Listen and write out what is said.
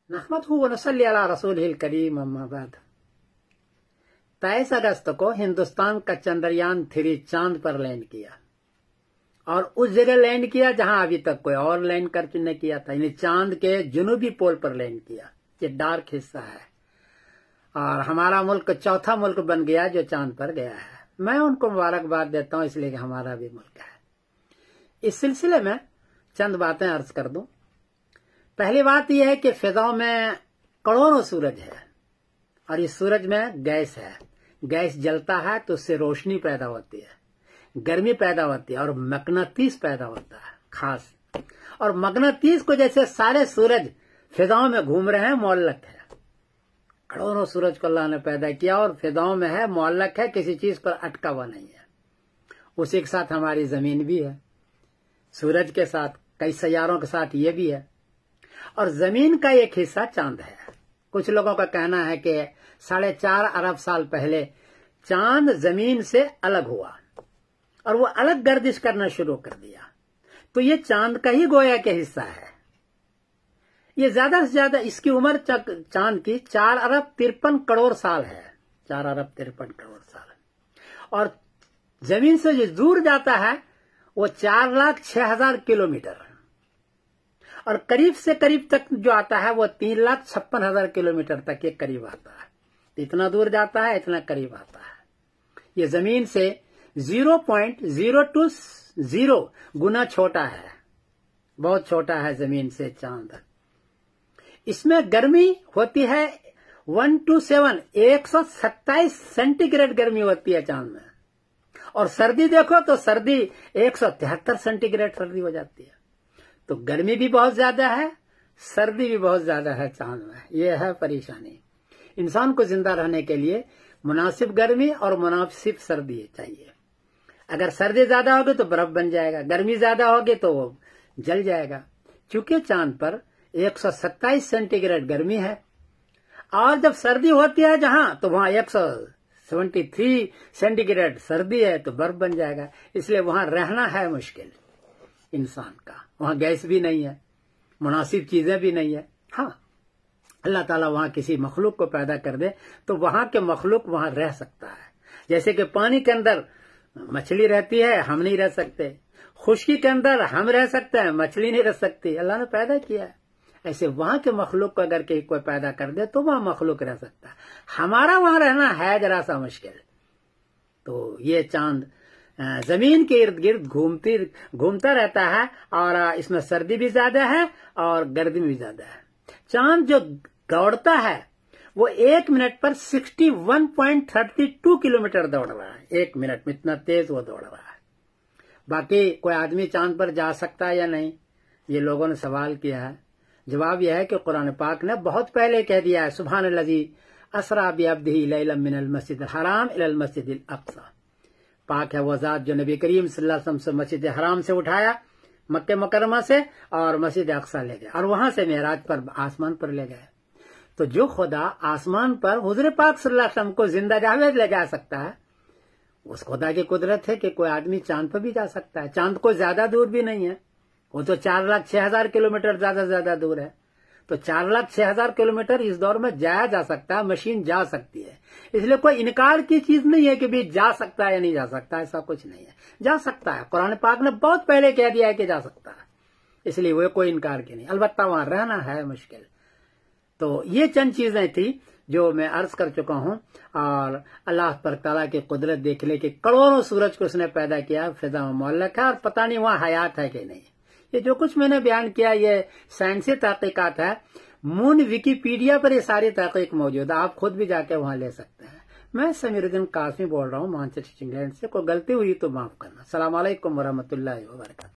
नहमदहु व नसल्ली अला रसूलिहिल करीम अम्मा बाद। 23 अगस्त को हिंदुस्तान का चंद्रयान 3 चांद पर लैंड किया और उस जगह लैंड किया जहां अभी तक कोई और लैंड करके न किया था, यानी चांद के जनूबी पोल पर लैंड किया। ये डार्क हिस्सा है और हमारा मुल्क चौथा मुल्क बन गया जो चांद पर गया है। मैं उनको मुबारकबाद देता हूं इसलिए कि हमारा भी मुल्क है। इस सिलसिले में चंद बातें अर्ज कर दूं। पहली बात यह है कि फिजाओं में करोड़ों सूरज है और इस सूरज में गैस है। गैस जलता है तो उससे रोशनी पैदा होती है, गर्मी पैदा होती है और मगनातीस पैदा होता है खास। और मगनातीस को जैसे सारे सूरज फिजाओं में घूम रहे हैं, मुअल्लक है। करोड़ों सूरज को अल्लाह ने पैदा किया और फिजाओं में है, मुअल्लक है, किसी चीज पर अटका हुआ नहीं है। उसी के साथ हमारी जमीन भी है, सूरज के साथ कई सैयारों के साथ ये भी है। और जमीन का एक हिस्सा चांद है। कुछ लोगों का कहना है कि 4.5 अरब साल पहले चांद जमीन से अलग हुआ और वो अलग गर्दिश करना शुरू कर दिया, तो ये चांद का ही गोया के हिस्सा है। ये ज्यादा से ज्यादा इसकी उम्र चांद की 4 अरब 53 करोड़ साल है, 4 अरब 53 करोड़ साल। और जमीन से जो दूर जाता है वो 4,06,000 किलोमीटर और करीब से करीब तक जो आता है वो 3,56,000 किलोमीटर तक ये करीब आता है। इतना दूर जाता है, इतना करीब आता है। ये जमीन से 0.020 गुना छोटा है, बहुत छोटा है जमीन से चांद। इसमें गर्मी होती है 127 सेंटीग्रेड गर्मी होती है चांद में। और सर्दी देखो तो सर्दी 173 सेंटीग्रेड सर्दी हो जाती है। तो गर्मी भी बहुत ज्यादा है, सर्दी भी बहुत ज्यादा है चांद में। ये है परेशानी। इंसान को जिंदा रहने के लिए मुनासिब गर्मी और मुनासिब सर्दी चाहिए। अगर सर्दी ज्यादा होगी तो बर्फ बन जाएगा, गर्मी ज्यादा होगी तो वो जल जाएगा। चूंकि चांद पर 127 सेंटीग्रेड गर्मी है और जब सर्दी होती है जहां, तो वहां 173 सेंटीग्रेड सर्दी है, तो बर्फ बन जाएगा। इसलिए वहां रहना है मुश्किल इंसान का। वहां गैस भी नहीं है, मुनासिब चीजें भी नहीं है। हाँ, अल्लाह ताला वहां किसी मखलूक को पैदा कर दे तो वहां के मखलूक वहां रह सकता है। जैसे कि पानी के अंदर मछली रहती है, हम नहीं रह सकते। खुश्की के अंदर हम रह सकते हैं, मछली नहीं रह सकती। अल्लाह ने पैदा किया है। ऐसे वहां के मखलूक को अगर कोई पैदा कर दे तो वहां मखलूक रह सकता है। हमारा वहां रहना है जरा सा मुश्किल। तो ये चांद जमीन के इर्द गिर्द घूमता रहता है और इसमें सर्दी भी ज्यादा है और गर्मी भी ज्यादा है। चांद जो दौड़ता है वो 1 मिनट पर 61.32 किलोमीटर दौड़ रहा है। 1 मिनट में इतना तेज वो दौड़ रहा है। बाकी कोई आदमी चांद पर जा सकता है या नहीं, ये लोगों ने सवाल किया है। जवाब यह है कि कुरान पाक ने बहुत पहले कह दिया है, सुब्हानल्लज़ी असरा बिअब्दिही लैलन मिनल मस्जिदिल हराम इलल मस्जिदिल अक़सा। पाक है वो ज़ात जो नबी करीम सल्लल्लाहु अलैहि वसल्लम से मस्जिद हराम से उठाया, मक्के मुकर्रमा से, और मस्जिद अक़सा ले गए और वहां से मेराज पर आसमान पर ले गए। तो जो खुदा आसमान पर हुज़ूर पाक सल्लल्लाहु अलैहि वसल्लम को जिंदा जावेद ले जा सकता है, उस खुदा की कुदरत है कि कोई आदमी चांद पर भी जा सकता है। चांद को ज्यादा दूर भी नहीं है, वो तो 4,06,000 किलोमीटर ज्यादा दूर है। तो 4,06,000 किलोमीटर इस दौर में जाया जा सकता है, मशीन जा सकती है। इसलिए कोई इनकार की चीज नहीं है कि भी जा सकता है या नहीं जा सकता, ऐसा कुछ नहीं है। जा सकता है, कुरान पाक ने बहुत पहले कह दिया है कि जा सकता है, इसलिए वो कोई इनकार की नहीं। अलबत्ता वहां रहना है मुश्किल। तो ये चंद चीजें थी जो मैं अर्ज कर चुका हूं। और अल्लाह तआला की कुदरत देख ले कि करोड़ों सूरज को उसने पैदा किया, फिजा में मुअल्लक है और पता नहीं वहां हयात है कि नहीं। ये जो कुछ मैंने बयान किया ये साइंसी तहकीकात है। मून विकिपीडिया पर ये सारी तहकीक मौजूद है, आप खुद भी जाके वहां ले सकते हैं। मैं समीरुद्दीन कासमी बोल रहा हूँ मानचेस्टर इंग्लैंड से। कोई गलती हुई तो माफ करना। अस्सलाम वालेकुम वरहमतुल्लाहि वबरकातुहू।